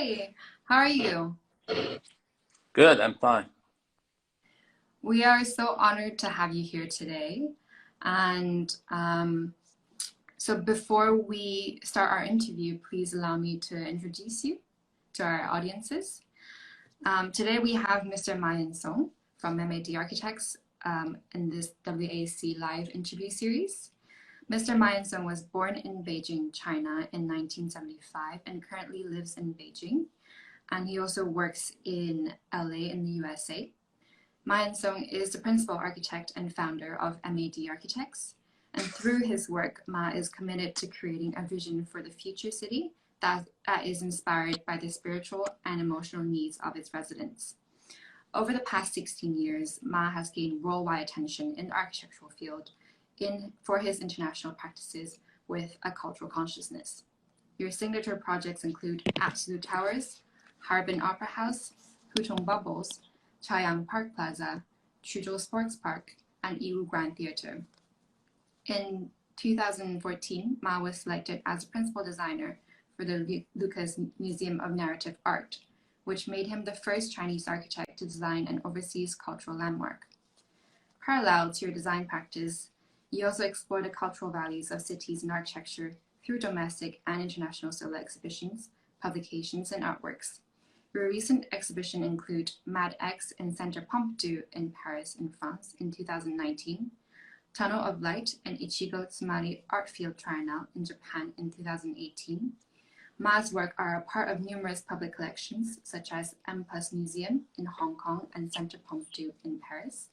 Hi, how are you? Good, I'm fine. We are so honored to have you here today. And so before we start our interview, please allow me to introduce you to our audiences. Today we have Mr. Mayansong from MAD Architects in this WAC live interview series. Mr. Mayansong was born in Beijing, China in 1975 and currently lives in Beijing. And he also works in LA in the USA. Yansong is the principal architect and founder of MAD Architects. And through his work, Ma is committed to creating a vision for the future city that is inspired by the spiritual and emotional needs of its residents. Over the past 16 years, Ma has gained worldwide attention in the architectural field for his international practices with a cultural consciousness. Your signature projects include Absolute Towers, Harbin Opera House, Hutong Bubbles, Chaoyang Park Plaza, Chuzhou Sports Park, and Yiwu Grand Theatre. In 2014, Ma was selected as a principal designer for the Lucas Museum of Narrative Art, which made him the first Chinese architect to design an overseas cultural landmark. Parallel to your design practice, you also explore the cultural values of cities and architecture through domestic and international solo exhibitions, publications, and artworks. Your recent exhibition include Mad X in Centre Pompidou in Paris in France in 2019, Tunnel of Light and Ichigo Tsumari Art Field Triennale in Japan in 2018. Ma's work are a part of numerous public collections such as M+ Museum in Hong Kong and Centre Pompidou in Paris.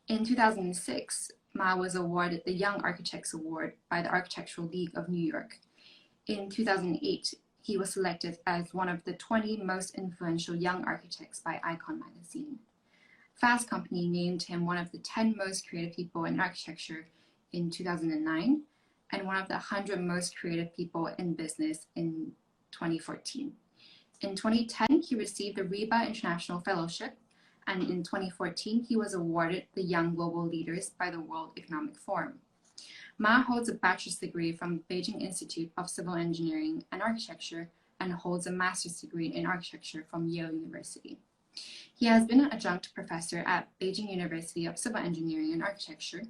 In 2006, Ma was awarded the Young Architects Award by the Architectural League of New York. In 2008, he was selected as one of the 20 most influential young architects by Icon magazine. Fast Company named him one of the 10 most creative people in architecture in 2009 and one of the 100 most creative people in business in 2014. In 2010, he received the RIBA International Fellowship, and in 2014, he was awarded the Young Global Leaders by the World Economic Forum. Ma holds a bachelor's degree from Beijing Institute of Civil Engineering and Architecture and holds a master's degree in architecture from Yale University. He has been an adjunct professor at Beijing University of Civil Engineering and Architecture,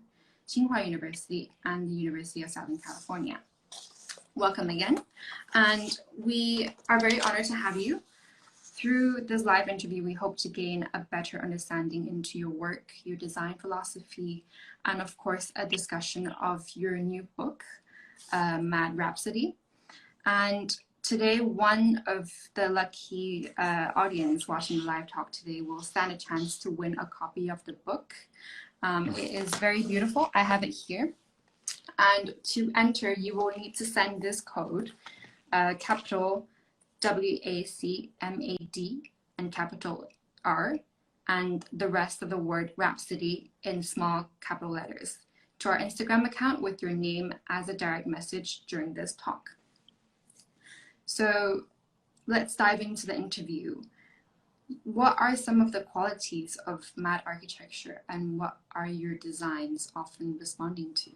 Tsinghua University, and the University of Southern California. Welcome again, and we are very honored to have you. Through this live interview, we hope to gain a better understanding into your work, your design philosophy, and of course, a discussion of your new book, Mad Rhapsody. And today, one of the lucky audience watching the live talk today will stand a chance to win a copy of the book. It is very beautiful. I have it here. And to enter, you will need to send this code, capital WACMAD and capital R, and the rest of the word Rhapsody in small capital letters to our Instagram account with your name as a direct message during this talk. So let's dive into the interview. What are some of the qualities of Mad architecture and what are your designs often responding to?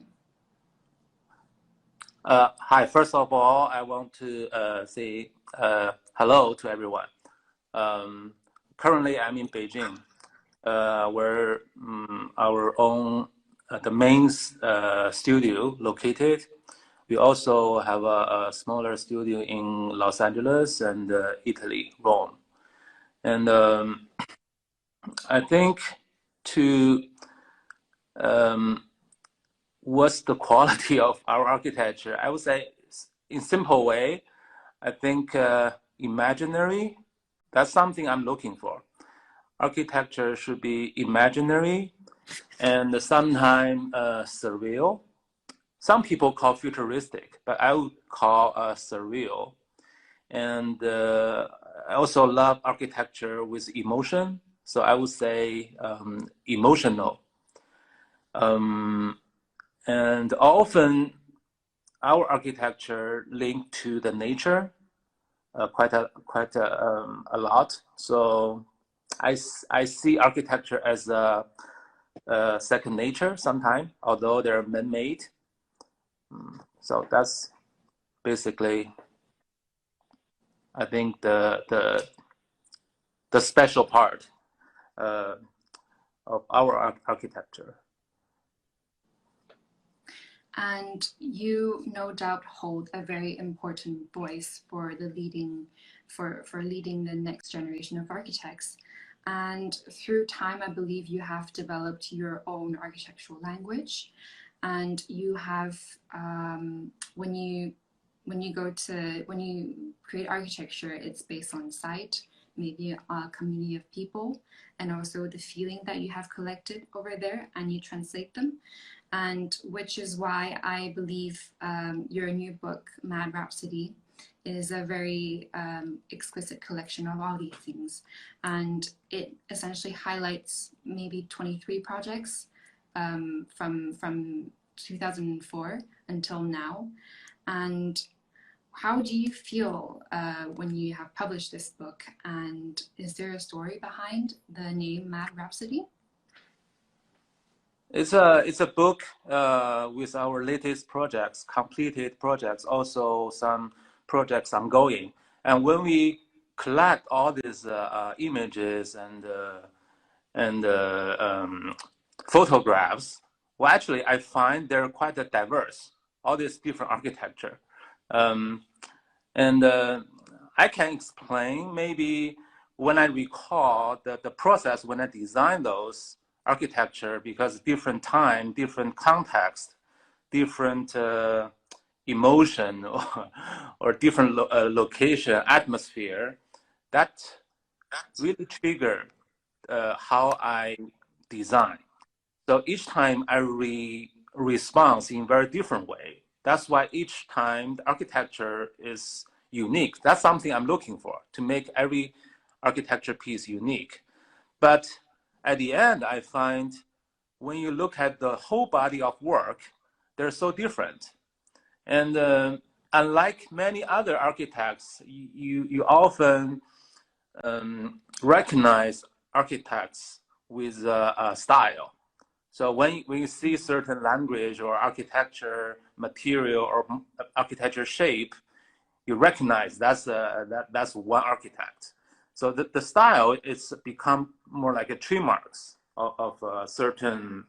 Hi, first of all, I want to say hello to everyone. Currently, I'm in Beijing, where our own, the main studio located. We also have a smaller studio in Los Angeles and Italy, Rome. And I think to what's the quality of our architecture? I would say, in simple way, I think imaginary. That's something I'm looking for. Architecture should be imaginary and sometimes surreal. Some people call futuristic, but I would call surreal. And I also love architecture with emotion. So I would say emotional. And often our architecture linked to the nature quite a lot. So I see architecture as a second nature sometimes, although they're man-made. So that's basically I think the special part of our architecture. And you no doubt hold a very important voice for the leading for leading the next generation of architects. And through time, I believe you have developed your own architectural language. And you have when you create architecture, it's based on site, maybe a community of people, and also the feeling that you have collected over there, and you translate them. And which is why I believe your new book, Mad Rhapsody, is a very exquisite collection of all these things. And it essentially highlights maybe 23 projects from 2004 until now. And how do you feel when you have published this book? And is there a story behind the name Mad Rhapsody? It's a book with our latest projects, completed projects, also some projects ongoing. And when we collect all these images and photographs, well, actually, I find they're quite diverse. All this different architecture, and I can explain maybe when I recall the process when I designed those architecture, because different time, different context, different emotion or different location, atmosphere, that really triggered how I design. So each time I respond in very different way. That's why each time the architecture is unique. That's something I'm looking for, to make every architecture piece unique. But at the end, I find when you look at the whole body of work, they're so different. And unlike many other architects, you often recognize architects with a style. So when you see certain language or architecture material or architecture shape, you recognize that's one architect. So the style is become more like a trademarks of a certain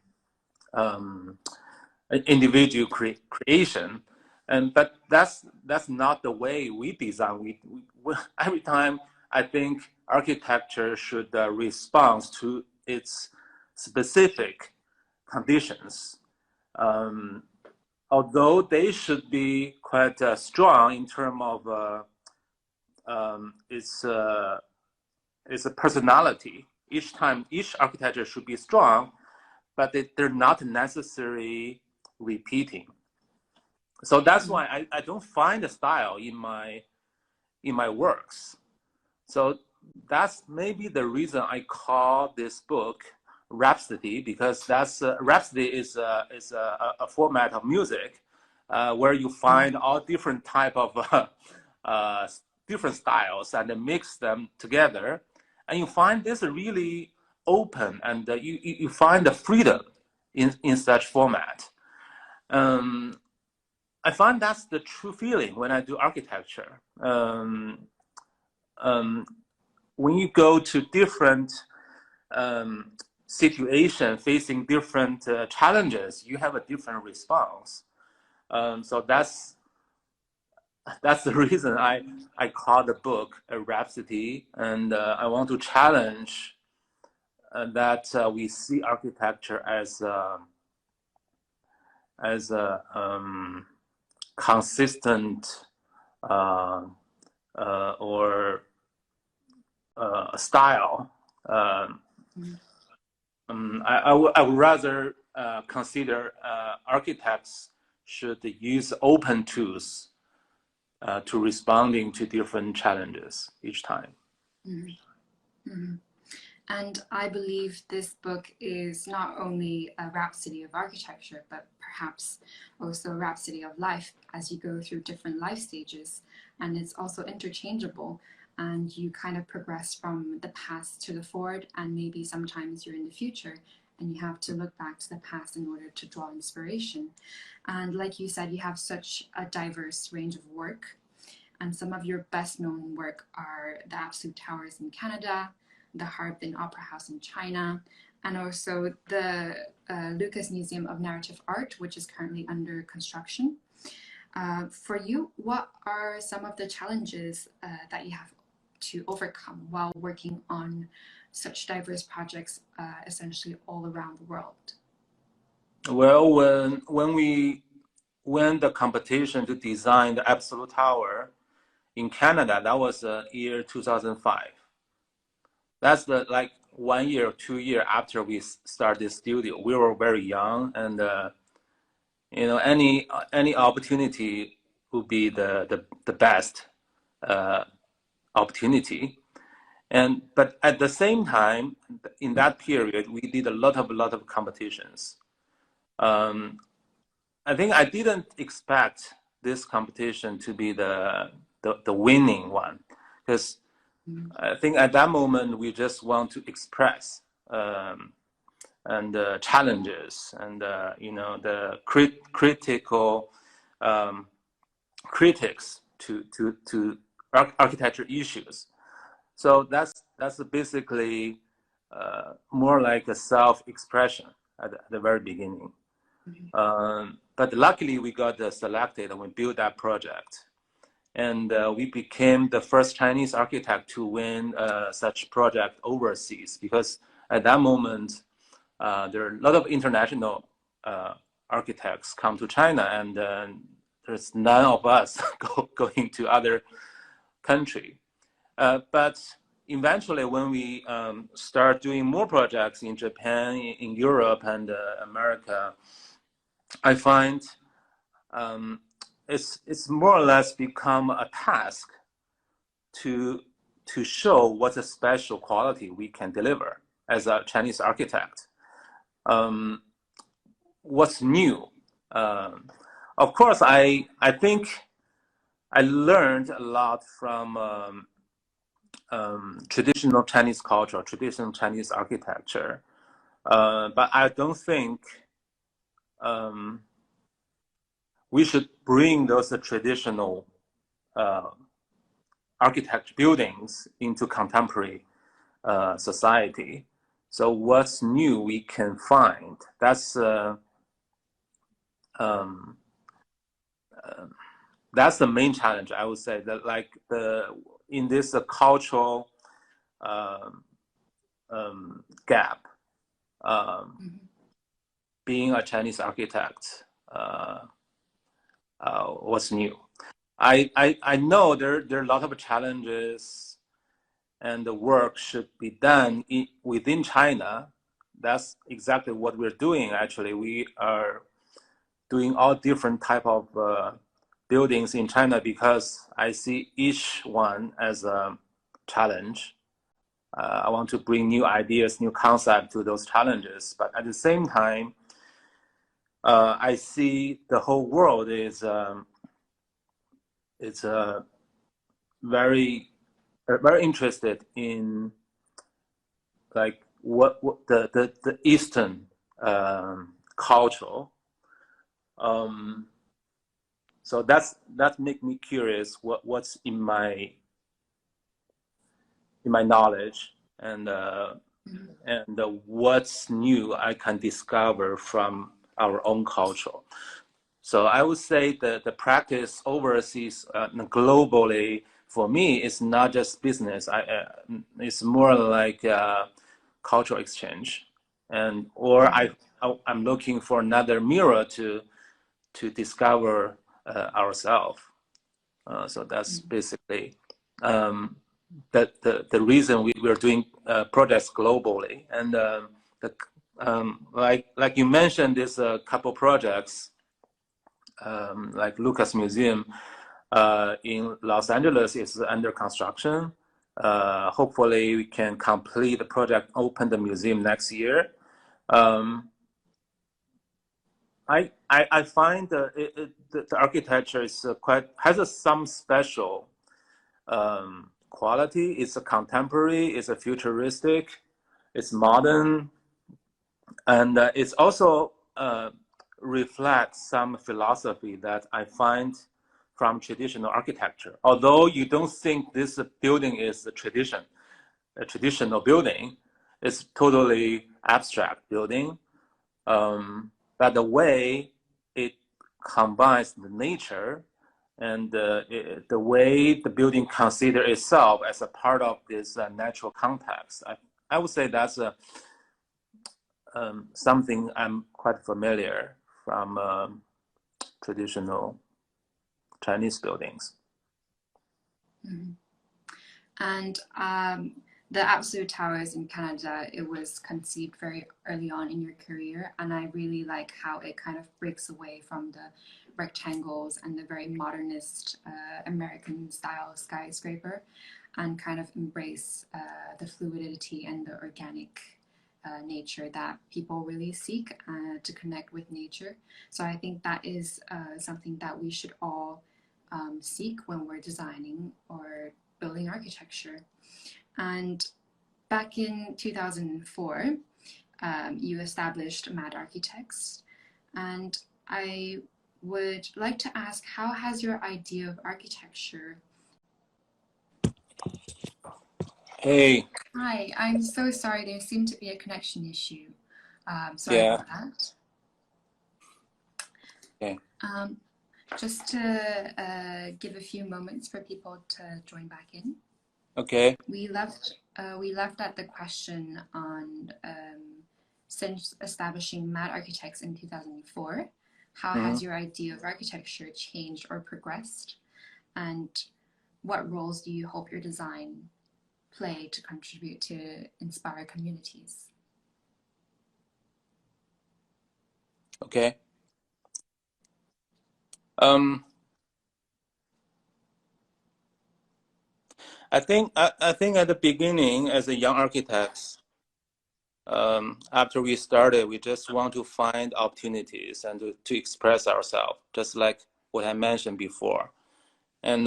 individual creation, but that's not the way we design. We every time I think architecture should respond to its specific conditions, although they should be quite strong in terms of its a personality. Each time, each architecture should be strong, but they're not necessarily repeating. So that's why I don't find a style in my works. So that's maybe the reason I call this book Rhapsody, because that's Rhapsody is a format of music where you find all different type of different styles and then mix them together, and you find this really open, and you find the freedom in such format. I find that's the true feeling when I do architecture. When you go to different situation facing different challenges, you have a different response. So that's the reason I call the book a Rhapsody, and I want to challenge that we see architecture as a consistent or style. I would rather consider architects should use open tools to responding to different challenges each time. Mm-hmm. Mm-hmm. And I believe this book is not only a rhapsody of architecture, but perhaps also a rhapsody of life as you go through different life stages. And it's also interchangeable, and you kind of progress from the past to the forward, and maybe sometimes you're in the future and you have to look back to the past in order to draw inspiration. And like you said, you have such a diverse range of work. and some of your best known work are the Absolute Towers in Canada, the Harbin Opera House in China, and also the Lucas Museum of Narrative Art, which is currently under construction. For you, what are some of the challenges that you have to overcome while working on such diverse projects essentially all around the world? Well, when we won the competition to design the Absolute Tower in Canada, that was year 2005. That's the like 1 year or 2 year after we started this studio. We were very young, and you know, any opportunity would be the best opportunity. And but at the same time, in that period, we did a lot of competitions. I think I didn't expect this competition to be the winning one, because I think at that moment we just want to express and challenges and you know, the critical critics to architecture issues. So that's basically more like a self-expression at the very beginning. But luckily we got selected and we built that project. And we became the first Chinese architect to win such project overseas, because at that moment, there are a lot of international architects come to China, and there's none of us going to other country. But eventually, when we start doing more projects in Japan, in Europe, and America, I find it's more or less become a task to show what's a special quality we can deliver as a Chinese architect. What's new? Of course, I think I learned a lot from traditional Chinese culture, traditional Chinese architecture, but I don't think we should bring those traditional architecture buildings into contemporary society. So what's new we can find? That's the main challenge, I would say. That like in this cultural gap, being a Chinese architect, what's new? I know there are a lot of challenges, and the work should be done within China. That's exactly what we're doing. Actually, we are doing all different type of buildings in China, because I see each one as a challenge. I want to bring new ideas, new concepts to those challenges, but at the same time, I see the whole world is very interested in like what the Eastern culture. So that make me curious what's in my knowledge, and what's new I can discover from our own culture. So I would say that the practice overseas, globally, for me, is not just business. It's more like cultural exchange, or I'm looking for another mirror to discover ourselves. So that's basically the reason we're doing projects globally. And like you mentioned, there's a couple projects like Lucas Museum in Los Angeles is under construction. Hopefully we can complete the project, open the museum next year. I find the architecture is has some special quality. It's a contemporary, it's a futuristic, it's modern, and it's also reflects some philosophy that I find from traditional architecture. Although you don't think this building is a traditional building, it's totally abstract building. But the way it combines the nature and the way the building considers itself as a part of this natural context, I would say that's something I'm quite familiar from traditional Chinese buildings. Mm-hmm. And the Absolute Towers in Canada, it was conceived very early on in your career, and I really like how it kind of breaks away from the rectangles and the very modernist American style skyscraper, and kind of embrace the fluidity and the organic nature that people really seek to connect with nature. So I think that is something that we should all seek when we're designing or building architecture. And back in 2004, you established Mad Architects, and I would like to ask, how has your idea of architecture... Hey. Hi, I'm so sorry, there seemed to be a connection issue. Sorry Yeah. about that. Okay. Just to give a few moments for people to join back in. Okay. We left at the question on since establishing Mad Architects in 2004, how has your idea of architecture changed or progressed, and what roles do you hope your design play to contribute to inspire communities? Okay. I think at the beginning, as a young architects, after we started, we just want to find opportunities and to express ourselves, just like what I mentioned before. And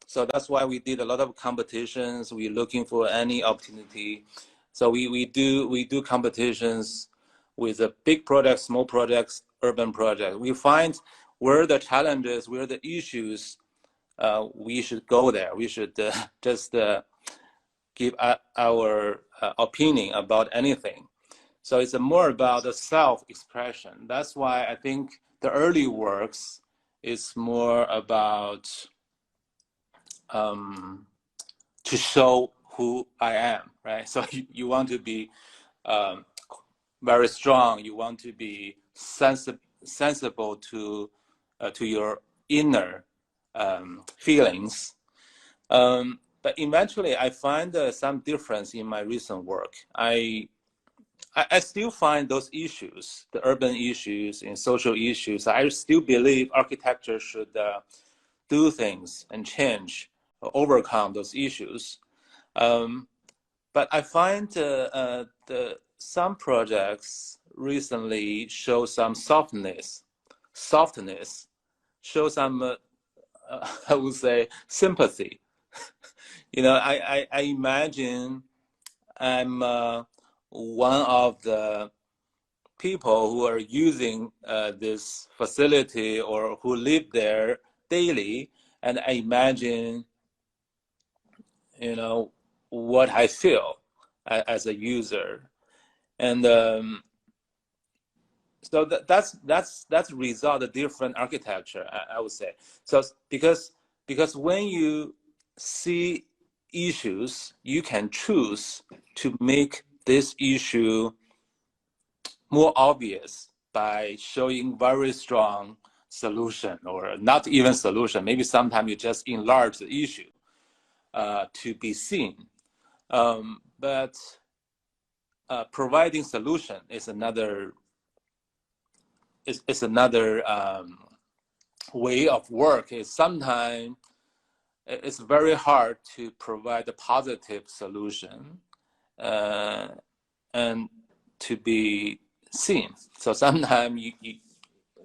so that's why we did a lot of competitions. We're looking for any opportunity. So we do competitions with a big projects, small projects, urban projects. We find where the challenges, where the issues, we should go there. We should just give our opinion about anything. So it's more about the self-expression. That's why I think the early works is more about to show who I am, right? So you want to be very strong. You want to be sensible to your inner feelings. But eventually, I find some difference in my recent work. I still find those issues, the urban issues and social issues. I still believe architecture should do things and change, overcome those issues. But I find some projects recently show some softness, show some, I would say, sympathy. You know, I imagine I'm one of the people who are using this facility or who live there daily, and I imagine, you know, what I feel as a user, and so that's result of different architecture, I would say. So because when you see issues, you can choose to make this issue more obvious by showing very strong solution, or not even solution. Maybe sometimes you just enlarge the issue to be seen. But providing solution is another way of work. Is sometimes it's very hard to provide a positive solution and to be seen. So sometimes you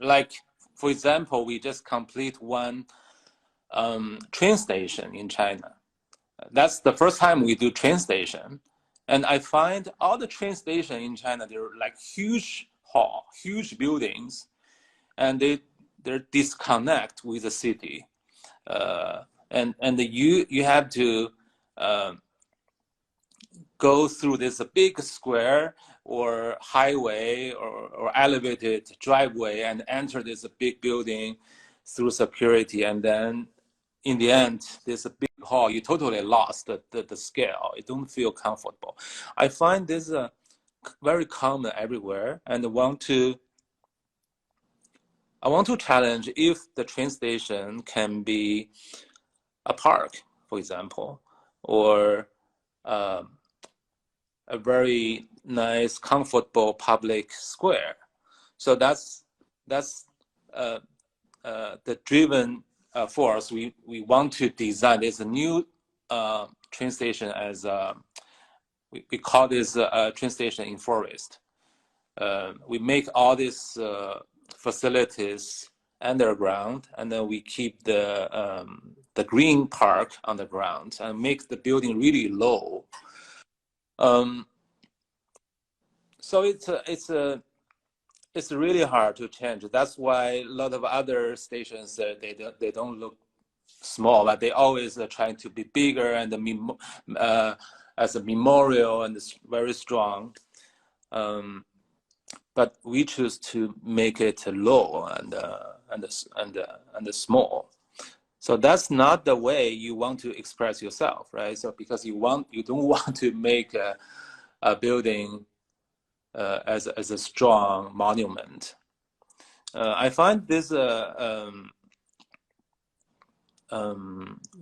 like, for example, we just complete one train station in China. That's the first time we do train station. And I find all the train stations in China, they're like huge hall, huge buildings, and they're disconnect with the city. And you have to go through this big square or highway or elevated driveway and enter this big building through security, and then in the end, this big hall, you totally lost the scale. You don't feel comfortable. I find this very common everywhere, and I want to challenge if the train station can be a park, for example, or a very nice, comfortable public square. So that's the driven force. We want to design this new train station as we call this train station in forest. We make all these facilities underground, and then we keep the green park on the ground and make the building really low. So it's really hard to change. That's why a lot of other stations they don't look small, but they always are trying to be bigger and as a memorial, and it's very strong. But we choose to make it low and small. So that's not the way you want to express yourself, right? So because you don't want to make a building as a strong monument. I find these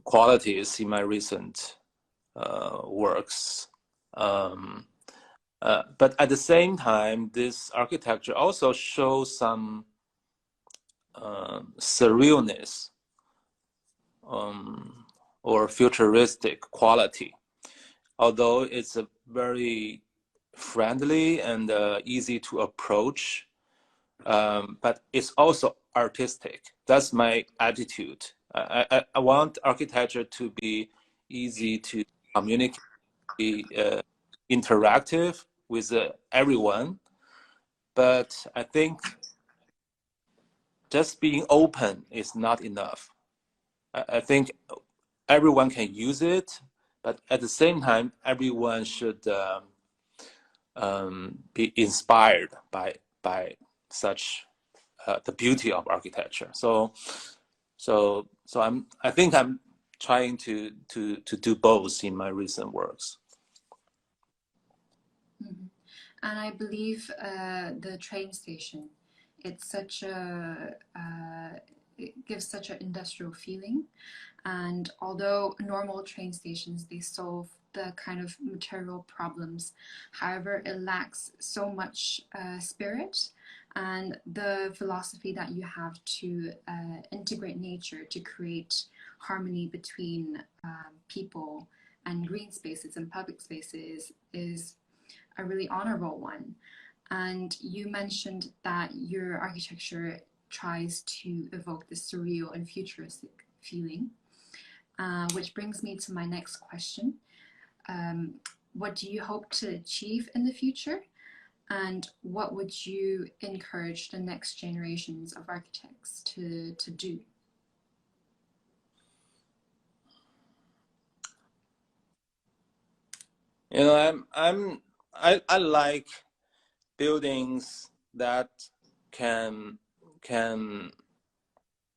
qualities in my recent works. But at the same time, this architecture also shows some surrealness or futuristic quality. Although it's a very friendly and easy to approach, but it's also artistic. That's my attitude. I want architecture to be easy to communicate, be interactive with everyone. But I think just being open is not enough. I think everyone can use it, but at the same time, everyone should be inspired by such the beauty of architecture. So I think I'm trying to do both in my recent works. Mm-hmm. And I believe the train station, it's such a it gives such an industrial feeling. And although normal train stations, they solve the kind of material problems, however, it lacks so much spirit and the philosophy that you have to integrate nature to create harmony between people and green spaces and public spaces is a really honorable one. And you mentioned that your architecture tries to evoke this surreal and futuristic feeling, which brings me to my next question. What do you hope to achieve in the future? And what would you encourage the next generations of architects to do? You know, I like buildings that can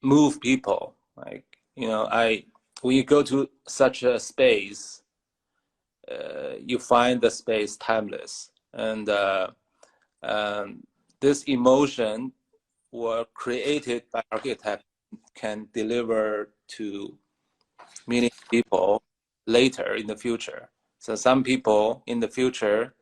move people. Like, you know, when you go to such a space, you find the space timeless, and this emotion were created by architects can deliver to many people later in the future. So some people in the future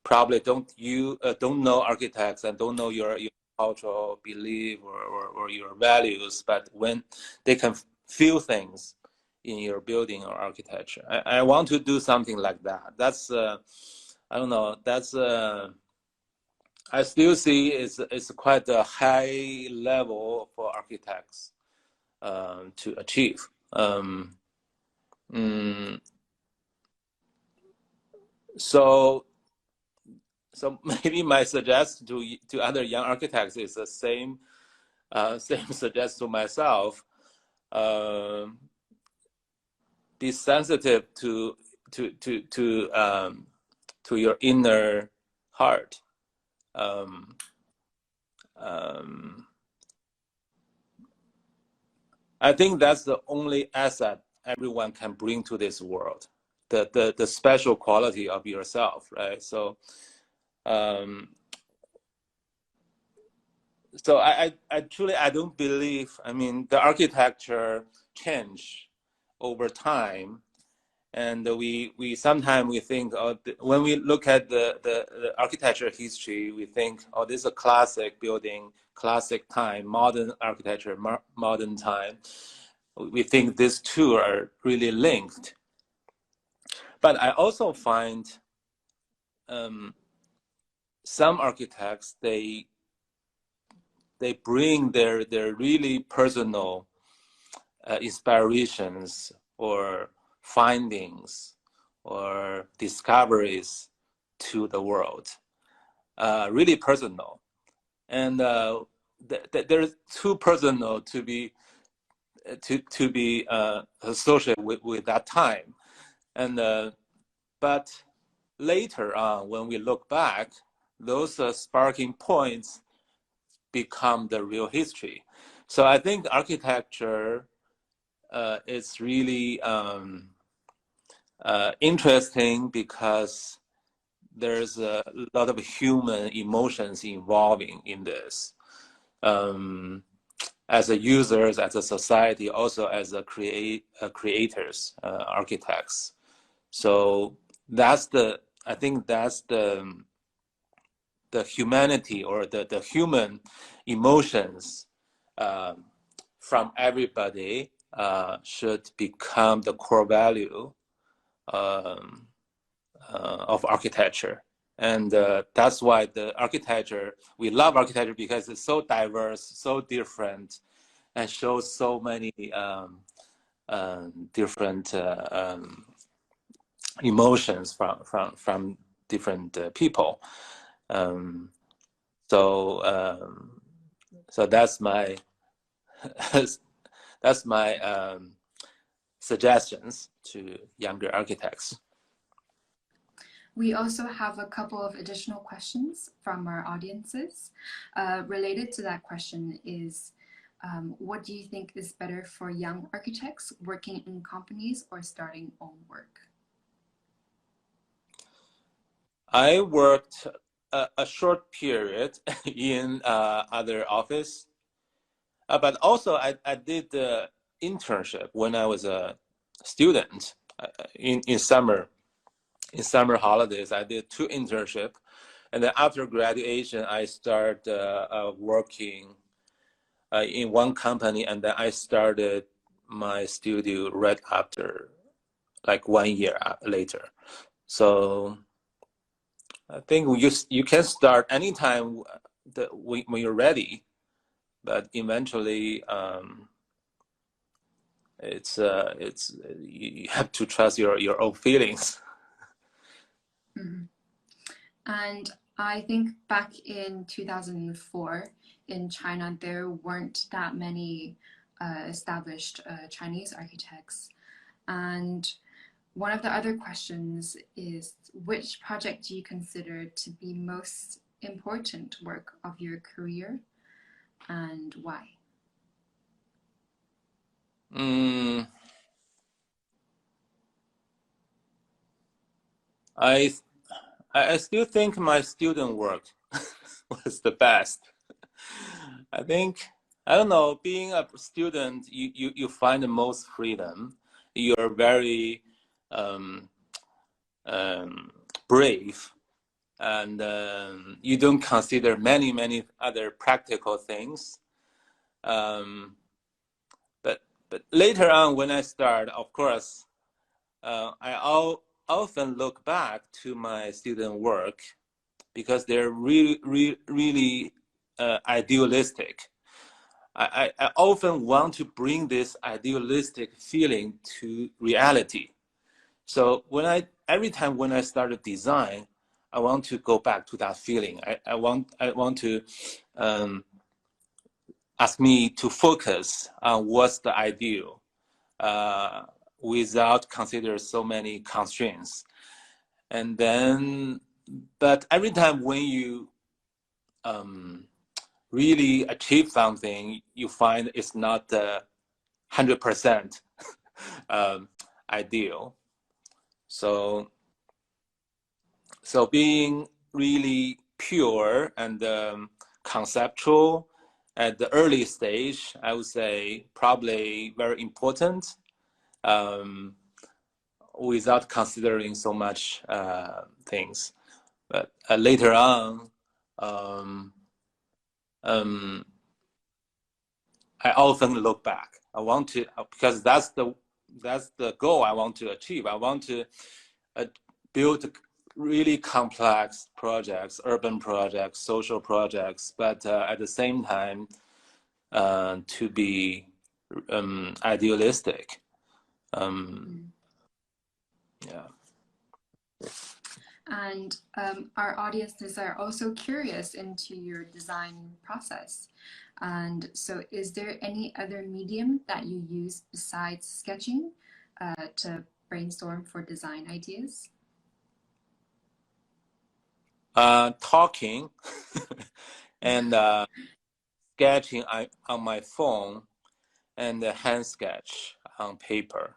probably don't know architects and don't know your cultural belief or your values, but when they can feel things in your building or architecture, I want to do something like that. That's I don't know. That's I still see it's quite a high level for architects to achieve. So maybe my suggestion to other young architects is the same suggestion to myself. be sensitive to your inner heart. I think that's the only asset everyone can bring to this world, the special quality of yourself, right? So I truly, I don't believe, I mean, the architecture change over time. And we sometimes we think, when we look at the architecture history, we think, oh, this is a classic building, classic time, modern architecture, modern time. We think these two are really linked. But I also find some architects, they bring their really personal inspirations or findings or discoveries to the world, really personal, and they're too personal to be associated with that time. And but later on, when we look back, those sparking points become the real history. So I think architecture is really interesting because there's a lot of human emotions involving in this. As a users, as a society, also as a creators, architects. So I think that's the humanity, or the human emotions from everybody should become the core value of architecture. And that's why the architecture, we love architecture because it's so diverse, so different, and shows so many different emotions from different people. So that's my that's my suggestions to younger architects. We also have a couple of additional questions from our audiences. Related to that question is, what do you think is better for young architects, working in companies or starting own work? I worked a short period in other office, but also I did the internship when I was a student in summer. In summer holidays, I did 2 internships, and then after graduation, I started working in one company, and then I started my studio right after, like 1 year later. So I think you can start anytime when you're ready, but eventually it's you have to trust your own feelings. Mm-hmm. And I think back in 2004 in China, there weren't that many established Chinese architects. And one of the other questions is, which project do you consider to be most important work of your career, and why? I still think my student work was the best. I think, I don't know, being a student, you find the most freedom. You're very brave, and you don't consider many other practical things. But later on, when I start, of course, I often look back to my student work because they're really idealistic. I often want to bring this idealistic feeling to reality. So every time when I start a design, I want to go back to that feeling. I want to ask me to focus on what's the ideal without consider so many constraints. And then, but every time when you really achieve something, you find it's not 100% ideal. So being really pure and conceptual at the early stage, I would say probably very important, without considering so much things. But later on, I often look back. I want to, because that's the goal I want to achieve. I want to build really complex projects, urban projects, social projects, but at the same time to be idealistic. Yeah. And our audiences are also curious into your design process. And so is there any other medium that you use besides sketching to brainstorm for design ideas? Talking and sketching on my phone and hand sketch on paper.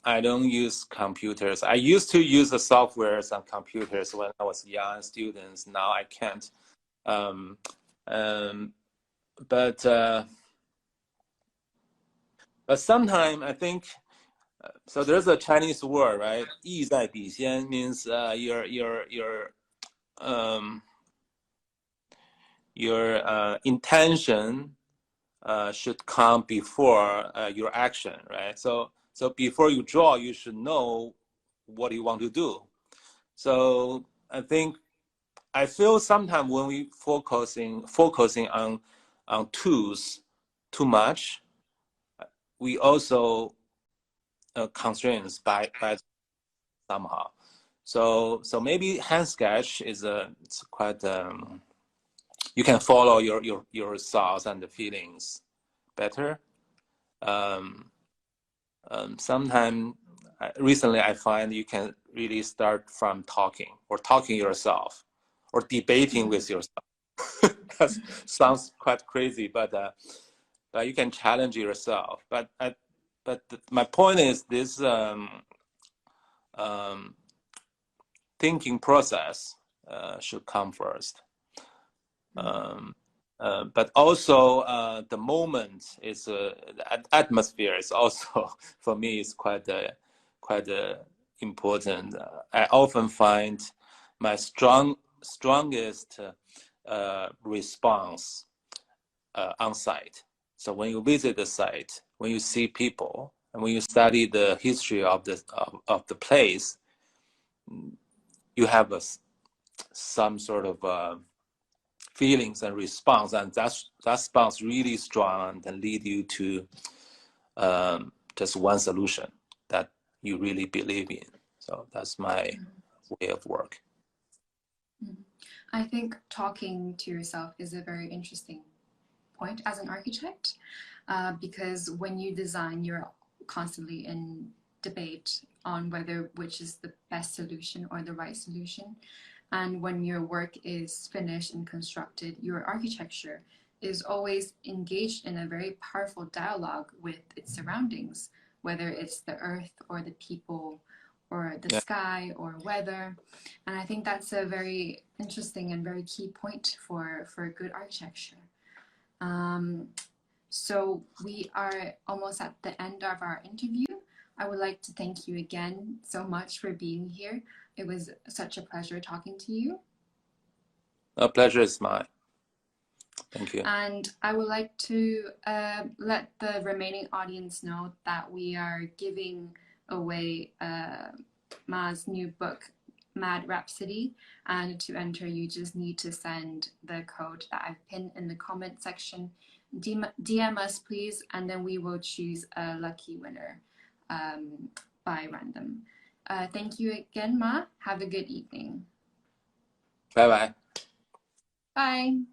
I don't use computers. I used to use the softwares on computers when I was young students. Now I can't. But sometimes I think, so there's a Chinese word, right? 艺在笔先 means your intention should come before your action, right? So before you draw, you should know what you want to do. So I feel sometimes when we focusing on tools too much, we also constrained by somehow. So maybe hand sketch is it's quite you can follow your thoughts and the feelings better. Sometimes recently I find you can really start from talking yourself or debating with yourself. That sounds quite crazy, but you can challenge yourself. But my point is this thinking process should come first. But also the moment is the atmosphere is also for me is quite important. I often find my strongest response on site. So when you visit the site, when you see people, and when you study the history of the place, you have some sort of feelings and response, and that response really strong and lead you to just one solution that you really believe in. So that's my way of work. I think talking to yourself is a very interesting point as an architect, because when you design, you're constantly in debate on which is the best solution or the right solution. And when your work is finished and constructed, your architecture is always engaged in a very powerful dialogue with its surroundings, whether it's the earth or the people or the sky or weather. And I think that's a very interesting and very key point for good architecture. So we are almost at the end of our interview. I would like to thank you again so much for being here. It was such a pleasure talking to you. A pleasure is mine. Thank you. And I would like to let the remaining audience know that we are giving away Ma's new book, Mad Rhapsody. And to enter, you just need to send the code that I've pinned in the comment section. DM us, please, and then we will choose a lucky winner by random. Thank you again, Ma. Have a good evening. Bye-bye. Bye.